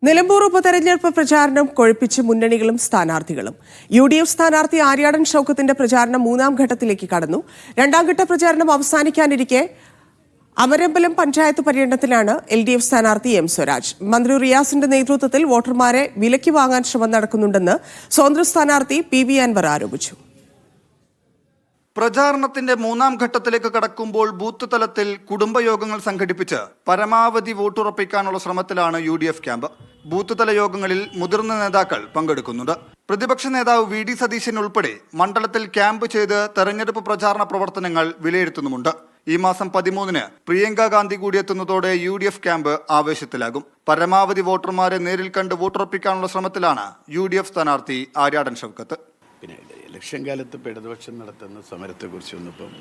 നിലമ്പൂർ ഉപതെരഞ്ഞെടുപ്പ് പ്രചാരണം കൊഴുപ്പിച്ച് മുന്നണികളും സ്ഥാനാർത്ഥികളും. UDF സ്ഥാനാർത്ഥി ആര്യാടൻ ഷൗക്കത്തിന്റെ പ്രചാരണം മൂന്നാം ഘട്ടത്തിലേക്ക് കടന്നു. രണ്ടാം ഘട്ട പ്രചാരണം അവസാനിക്കാനിരിക്കെ അമരമ്പലം പഞ്ചായത്ത് പര്യടനത്തിലാണ് LDF സ്ഥാനാർത്ഥി M സ്വരാജ്. മന്ത്രി റിയാസിന്റെ നേതൃത്വത്തിൽ വോട്ടർമാരെ വിലയ്ക്ക് വാങ്ങാൻ ശ്രമം നടക്കുന്നുണ്ടെന്ന് സ്വതന്ത്ര സ്ഥാനാർത്ഥി PV അൻവർ ആരോപിച്ചു. പ്രചാരണത്തിന്റെ മൂന്നാം ഘട്ടത്തിലേക്ക് കടക്കുമ്പോൾ ബൂത്ത് തലത്തിൽ കുടുംബയോഗങ്ങൾ സംഘടിപ്പിച്ച് പരമാവധി വോട്ടുറപ്പിക്കാനുള്ള ശ്രമത്തിലാണ് UDF ക്യാമ്പ്. ബൂത്ത് തല യോഗങ്ങളിൽ മുതിർന്ന നേതാക്കൾ പങ്കെടുക്കുന്നുണ്ട്. പ്രതിപക്ഷ നേതാവ് VD സതീശൻ ഉൾപ്പെടെ മണ്ഡലത്തിൽ ക്യാമ്പ് ചെയ്ത് തെരഞ്ഞെടുപ്പ് പ്രചാരണ പ്രവർത്തനങ്ങൾ വിലയിരുത്തുന്നുമുണ്ട്. ഈ മാസം 13-ന് പ്രിയങ്ക ഗാന്ധി കൂടി എത്തുന്നതോടെ UDF ക്യാമ്പ് ആവേശത്തിലാകും. പരമാവധി വോട്ടർമാരെ നേരിൽ കണ്ട് വോട്ടുറപ്പിക്കാനുള്ള ശ്രമത്തിലാണ് UDF സ്ഥാനാർത്ഥി ആര്യാടൻ ഷൗക്കത്ത്. പിന്നെ ഇലക്ഷൻ കാലത്ത് ഇടതുപക്ഷം നടത്തുന്ന സമരത്തെക്കുറിച്ചൊന്നും ഇപ്പം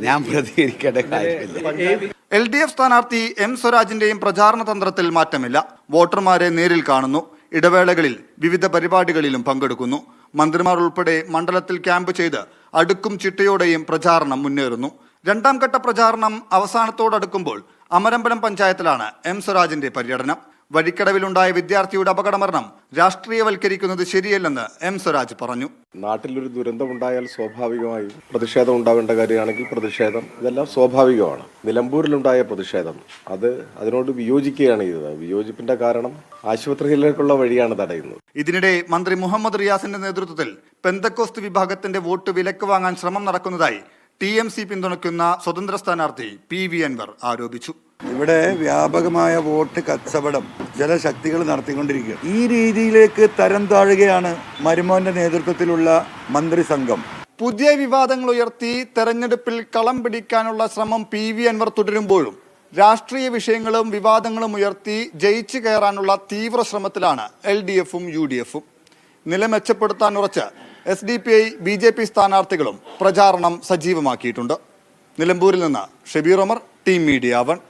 ഞാൻ പ്രതികരിക്കേണ്ട കാര്യമില്ല. LDF സ്ഥാനാർത്ഥി M സ്വരാജിന്റെയും പ്രചാരണ തന്ത്രത്തിൽ മാറ്റമില്ല. വോട്ടർമാരെ നേരിൽ കാണുന്നു. ഇടവേളകളിൽ വിവിധ പരിപാടികളിലും പങ്കെടുക്കുന്നു. മന്ത്രിമാർ ഉൾപ്പെടെ മണ്ഡലത്തിൽ ക്യാമ്പ് ചെയ്ത് അടുക്കും ചിട്ടയോടെയും പ്രചാരണം മുന്നേറുന്നു. രണ്ടാം ഘട്ട പ്രചാരണം അവസാനത്തോടടുക്കുമ്പോൾ അമരമ്പലം പഞ്ചായത്തിലാണ് M സ്വരാജിന്റെ പര്യടനം. വഴിക്കടവിലുണ്ടായ വിദ്യാർത്ഥിയുടെ അപകടമരണം രാഷ്ട്രീയവൽക്കരിക്കുന്നത് ശരിയല്ലെന്ന് M സ്വരാജ് പറഞ്ഞു. നാട്ടിലൊരു ദുരന്തമുണ്ടായാൽ സ്വാഭാവികമായും പ്രതിഷേധം ഉണ്ടാവേണ്ട കാര്യമാണെങ്കിൽ പ്രതിഷേധം ഇതെല്ലാം സ്വാഭാവികമാണ്. നിലമ്പൂരിലുണ്ടായ പ്രതിഷേധം അതിനോട് വിയോജിക്കുകയാണ് ചെയ്തത്. വിയോജിപ്പിന്റെ കാരണം ആശുപത്രിയിലേക്കുള്ള വഴിയാണ് തടയുന്നത്. ഇതിനിടെ മന്ത്രി മുഹമ്മദ് റിയാസിന്റെ നേതൃത്വത്തിൽ പെന്തക്കോസ്ത് വിഭാഗത്തിന്റെ വോട്ട് വിലക്ക് വാങ്ങാൻ ശ്രമം നടക്കുന്നതായി TMC പിന്തുണയ്ക്കുന്ന സ്വതന്ത്ര സ്ഥാനാർത്ഥി PV അൻവർ ആരോപിച്ചു. ഇവിടെ വ്യാപകമായ വോട്ട് കച്ചവടം ചില ശക്തികൾ നടത്തിക്കൊണ്ടിരിക്കുക. ഈ രീതിയിലേക്ക് തരം താഴുകയാണ് മരുമോന്റെ നേതൃത്വത്തിലുള്ള മന്ത്രിസംഘം. പുതിയ വിവാദങ്ങൾ ഉയർത്തി തെരഞ്ഞെടുപ്പിൽ കളം പിടിക്കാനുള്ള ശ്രമം PV അൻവർ തുടരുമ്പോഴും രാഷ്ട്രീയ വിഷയങ്ങളും വിവാദങ്ങളും ഉയർത്തി ജയിച്ചു കയറാനുള്ള തീവ്ര ശ്രമത്തിലാണ് LDFും UDFും. നില മെച്ചപ്പെടുത്താൻ ഉറച്ച് SDPI BJP സ്ഥാനാർത്ഥികളും പ്രചാരണം സജീവമാക്കിയിട്ടുണ്ട്. നിലമ്പൂരിൽ നിന്ന് ഷബീർ ഉമർ, ടീം മീഡിയ 1.